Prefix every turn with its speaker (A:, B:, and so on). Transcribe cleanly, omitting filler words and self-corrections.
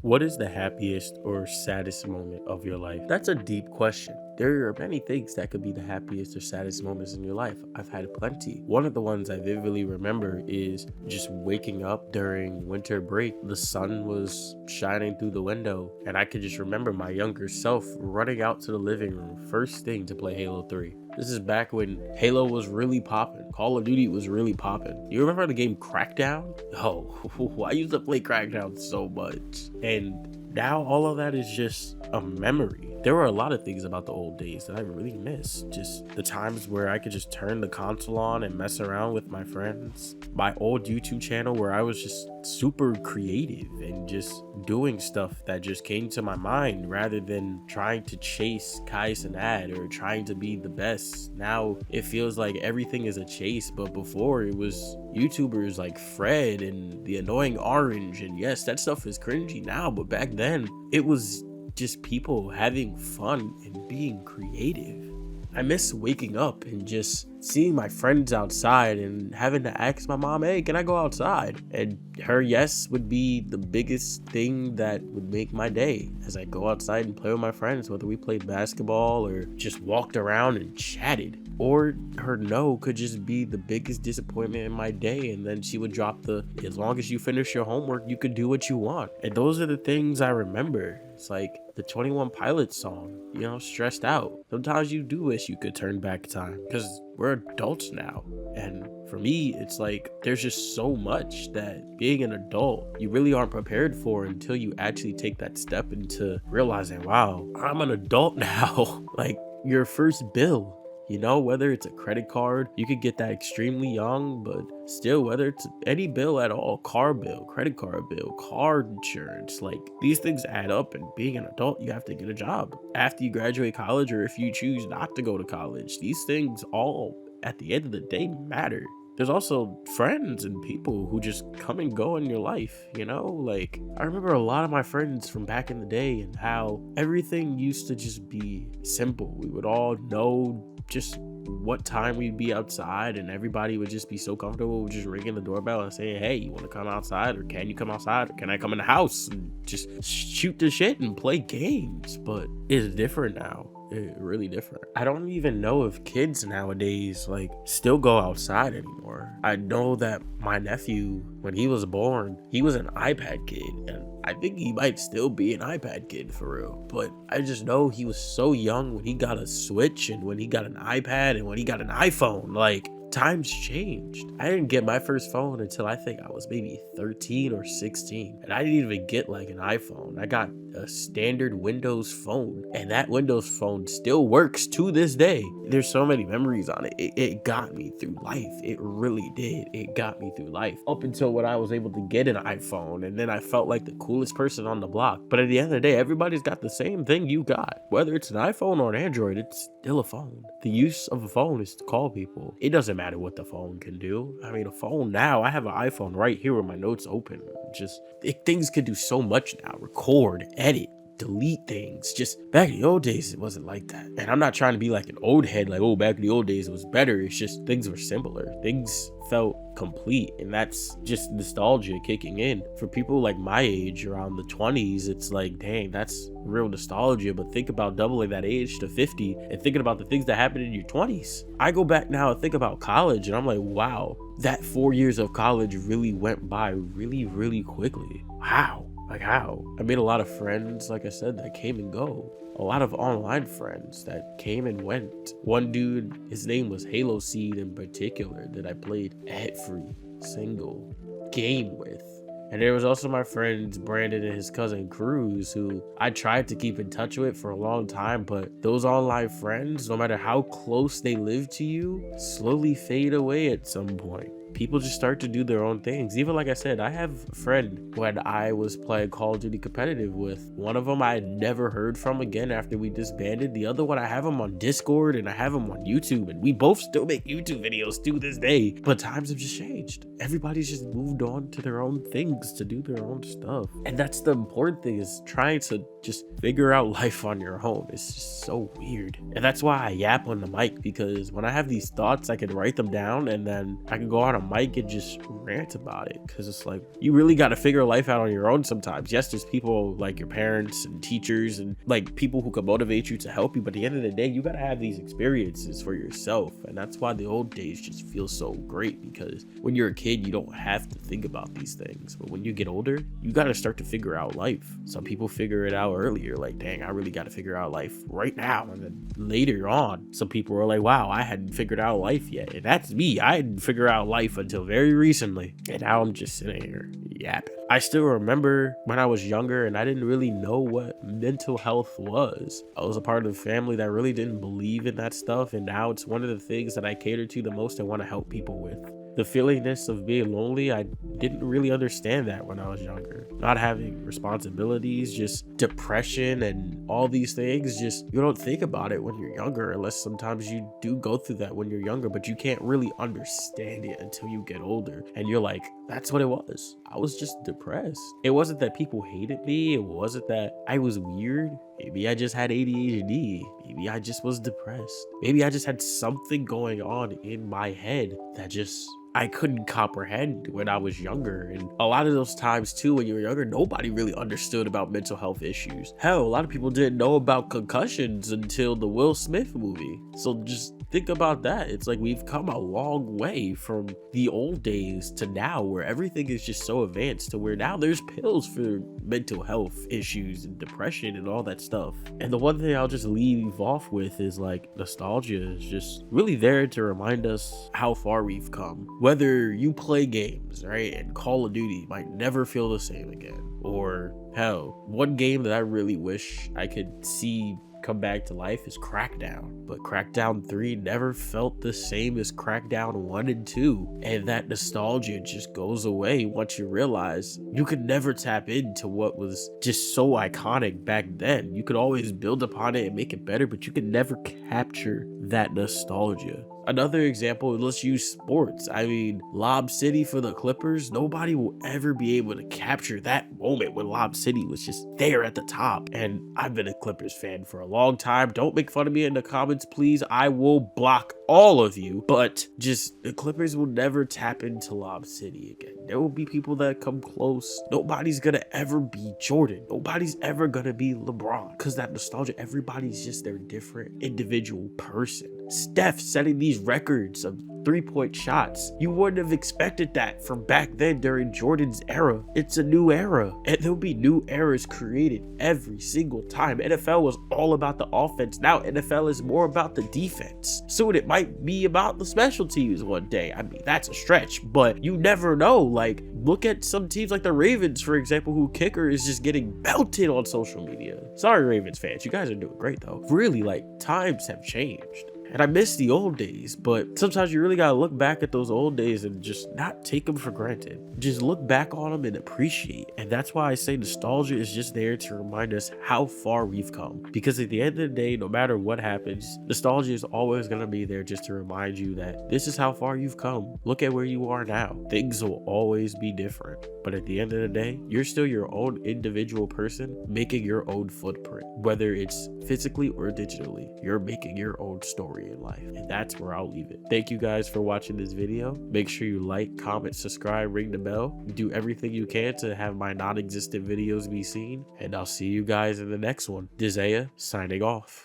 A: What is the happiest or saddest moment of your life? That's a deep question. There are many things that could be the happiest or saddest moments in your life. I've had plenty. One of the ones I vividly remember is just waking up during winter break. The sun was shining through the window, and I could just remember my younger self running out to the living room first thing to play Halo 3. This is back when Halo was really popping. Call of Duty was really popping. You remember the game Crackdown? Oh, I used to play Crackdown so much. And now all of that is just a memory. There were a lot of things about the old days that I really miss. Just the times where I could just turn the console on and mess around with my friends. My old YouTube channel where I was just super creative and just doing stuff that just came to my mind rather than trying to chase Kais and Ad or trying to be the best. Now it feels like everything is a chase, but before it was YouTubers like Fred and the annoying Orange, and yes, that stuff is cringy now, but back then it was just people having fun and being creative. I miss waking up and just seeing my friends outside and having to ask my mom, hey, can I go outside? And her yes would be the biggest thing that would make my day as I go outside and play with my friends, whether we played basketball or just walked around and chatted. Or her no could just be the biggest disappointment in my day, and then she would drop the, as long as you finish your homework, you could do what you want. And those are the things I remember. It's like the 21 Pilots song, stressed out. Sometimes you do wish you could turn back time because we're adults now. And for me, it's like there's just so much that being an adult, you really aren't prepared for until you actually take that step into realizing, wow, I'm an adult now. Like your first bill. Whether it's a credit card, you could get that extremely young, but still, whether it's any bill at all, car bill, credit card bill, car insurance, like these things add up, and being an adult, you have to get a job after you graduate college, or if you choose not to go to college. These things all, at the end of the day, matter. There's also friends and people who just come and go in your life, Like, I remember a lot of my friends from back in the day and how everything used to just be simple. We would all know just what time we'd be outside, and everybody would just be so comfortable with just ringing the doorbell and saying, hey, you want to come outside, or can you come outside, or can I come in the house, and just shoot the shit and play games. But it's different now. Really different. I don't even know if kids nowadays still go outside anymore. I know that my nephew, when he was born, he was an iPad kid, and I think he might still be an iPad kid for real. But I just know he was so young when he got a Switch, and when he got an iPad, and when he got an iPhone. Times changed. I didn't get my first phone until I think I was maybe 13 or 16. And I didn't even get an iPhone. I got a standard Windows phone. And that Windows phone still works to this day. There's so many memories on it. It got me through life. It really did. It got me through life. Up until when I was able to get an iPhone. And then I felt like the coolest person on the block. But at the end of the day, everybody's got the same thing you got. Whether it's an iPhone or an Android, it's still a phone. The use of a phone is to call people. It doesn't matter what the phone can do. I mean, a phone now, I have an iPhone right here with my notes open. Things can do so much now. Record, edit, delete things. Just back in the old days, it wasn't like that. And I'm not trying to be like an old head, back in the old days it was better. It's just things were simpler. Things felt complete, and that's just nostalgia kicking in. For people like my age, around the 20s, it's like, dang, that's real nostalgia. But think about doubling that age to 50 and thinking about the things that happened in your 20s. I go back now and think about college, and I'm like, wow, that 4 years of college really went by really, really quickly. How? How? I made a lot of friends, like I said, that came and go. A lot of online friends that came and went. One dude, his name was Halo Seed in particular, that I played every single game with. And there was also my friends Brandon and his cousin Cruz, who I tried to keep in touch with for a long time, but those online friends, no matter how close they live to you, slowly fade away at some point. People just start to do their own things. Even like I said, I have a friend when I was playing Call of Duty competitive with. One of them I had never heard from again after we disbanded. The other one, I have him on Discord and I have him on YouTube, and we both still make YouTube videos to this day. But times have just changed. Everybody's just moved on to their own things, to do their own stuff. And that's the important thing, is trying to just figure out life on your own. It's just so weird. And that's why I yap on the mic, because when I have these thoughts, I can write them down and then I can go on a mic and just rant about it. Because it's like, you really got to figure life out on your own sometimes. Yes, there's people like your parents and teachers and like people who can motivate you to help you, but at the end of the day, you got to have these experiences for yourself. And that's why the old days just feel so great, because when you're a kid, you don't have to think about these things. But when you get older, you got to start to figure out life. Some people figure it out earlier, like, dang, I really got to figure out life right now. And then later on, some people are like, wow, I hadn't figured out life yet. And that's me. I didn't figure out life until very recently. And now I'm just sitting here yapping. I still remember when I was younger and I didn't really know what mental health was. I was a part of a family that really didn't believe in that stuff. And now it's one of the things that I cater to the most and want to help people with. The feelingness of being lonely, I didn't really understand that when I was younger. Not having responsibilities, just depression and all these things, just you don't think about it when you're younger, unless sometimes you do go through that when you're younger, but you can't really understand it until you get older. And you're like, that's what it was. I was just depressed. It wasn't that people hated me. It wasn't that I was weird. Maybe I just had ADHD. Maybe I just was depressed. Maybe I just had something going on in my head that just I couldn't comprehend when I was younger. And a lot of those times too, when you were younger, nobody really understood about mental health issues. Hell, a lot of people didn't know about concussions until the Will Smith movie. So just think about that. It's like we've come a long way from the old days to now, where everything is just so advanced to where now there's pills for mental health issues and depression and all that stuff. And the one thing I'll just leave off with is like nostalgia is just really there to remind us how far we've come. Whether you play games, right, and Call of Duty might never feel the same again. Or hell, one game that I really wish I could see come back to life is Crackdown. But Crackdown 3 never felt the same as Crackdown 1 and 2. And that nostalgia just goes away once you realize you could never tap into what was just so iconic back then. You could always build upon it and make it better, but you could never capture that nostalgia. Another example, let's use sports. I mean, Lob City for the Clippers, nobody will ever be able to capture that moment when Lob City was just there at the top. And I've been a Clippers fan for a long time. Don't make fun of me in the comments, please. I will block all of you. But just the Clippers will never tap into Lob City again. There will be people that come close. Nobody's gonna ever be Jordan. Nobody's ever gonna be LeBron. Because that nostalgia, everybody's just their different individual person. Steph setting these records of 3-point shots. You wouldn't have expected that from back then during Jordan's era. It's a new era, and there'll be new eras created every single time. NFL was all about the offense. Now NFL is more about the defense. Soon it might be about the special teams one day. I mean, that's a stretch, but you never know. Like, look at some teams like the Ravens, for example, who kicker is just getting belted on social media. Sorry, Ravens fans. You guys are doing great though. Really, like, times have changed. And I miss the old days, but sometimes you really gotta look back at those old days and just not take them for granted. Just look back on them and appreciate. And that's why I say nostalgia is just there to remind us how far we've come. Because at the end of the day, no matter what happens, nostalgia is always gonna be there just to remind you that this is how far you've come. Look at where you are now. Things will always be different. But at the end of the day, you're still your own individual person making your own footprint. Whether it's physically or digitally, you're making your own story in life. And that's where I'll leave it. Thank you guys for watching this video. Make sure you like, comment, subscribe, ring the bell. Do everything you can to have my non-existent videos be seen. And I'll see you guys in the next one. Dizaya signing off.